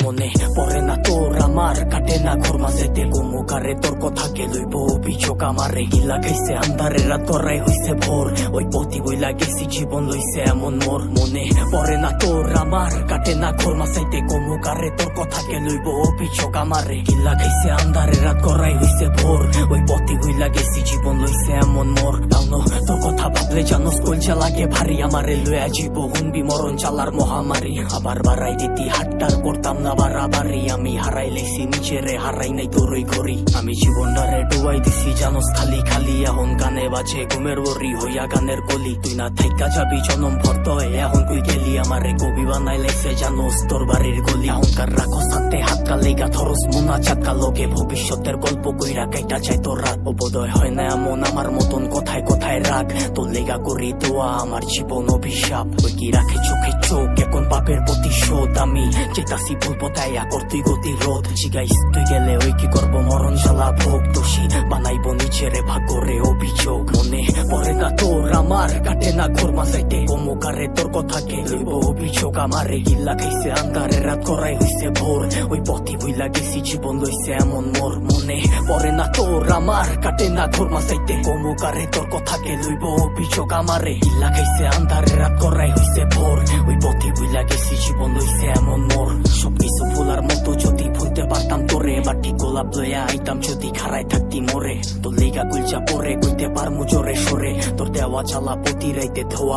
মনে পড়ে না তোর আমার, কাটে না ঘর মাঝেতে গোমুকারে তোর কথাকে লইব অভিযোগ আমারে। গিলা খাইছে আন্ধারে রাত গড়াই হইছে ভোর, ওই পথি বইলা গেছি জীবন লইছে এমন মোর। মনে পড়ে না তোর আমার, কাটে না ঘর মাঝাইতে গোমুকারে তোর কথাকে লইব অভিযোগ আমারে। গিলা খাইছে আন্ধারে রাত গড়াই হইছে ভোর, ওই পথি বইলা গেছি জীবন লইছে এমন মোর। তাও তোর কথা ভাবলে জানোস কলজা লাগে ভারী, আমারে লইয়া জীব হুনবি মরণ চালার মহামারী। আবার বাড়াই দিতি হাট্টার করতাম না বাড়াবাড়ি, আমি হারাই লেছি নিজেরে হারাই নাই তোরই ঘড়ি। আমি জীবনটারে ডুবাই দিছি জানোস খালি খালি, এখন গানে বাজে ঘুমের বরি হইয়া গানের কলি। তুই না থাইকা যাবি জনম ভর্ত এখন কই গেলি, আমারে কবি বানাই লাইছে জানোস তোর বাড়ির গলি। অহংকার রাখো সাথে হাত কালেগা ধরস মোনা চাকা লোকে, ভবিষ্যতের গল্প কইরা কাইটা চাই তোর রাত। বোধয় হয় না এমন আমার মতন কথায় কথায় রাগ, তোর লেগা করি দোয়া আমার জীবন অভিশাপ। ওই কি রাখে চোখে চোখ এখন পাপের প্রতিশোধ, আমি চেতাসি ভুল পথাইয়া করতুই গতিরোধ। জিগাইস তুই গেলে ওই কি করবো মরণ জ্বালা ভোগ, দোষী বানাইব নিজেরে ভাগ্যরে অভিযোগ। মনে পড়ে না তোর আমার, কাটে না ঘর মাঝাইতে গোমুকারে তোর কথাকে লইব অভিযোগ আমারে। গিল্লা খাইছে আন্ধারে রাত গড়াই হইছে ভোর, ওই পথি বইলা গেছি জীবন লইছে এমন মোর। মনে পড়ে না তোর আমার, কাটে না ঘর মাঝাইতে গোমুকারে তোর কথাকে লইব অভিযোগ আমারে। গিল্লা খাইছে আন্ধারে রাত গড়াই হইছে ভোর, ওই পথি বইলা গেছি জীবন লইছে এমন মোর। সবকিছু ভুলার মতো যদি ভুলতে পারতাম তোরে, বাটি গোলাপ লইয়া আইতাম যদি খারাই থাকতি মোরে। তোর লেগা গুলজা পরে কইতে পারমু জোরে সরে, তোর দেওয়া চালা প্রতি রাইতে ধোয়া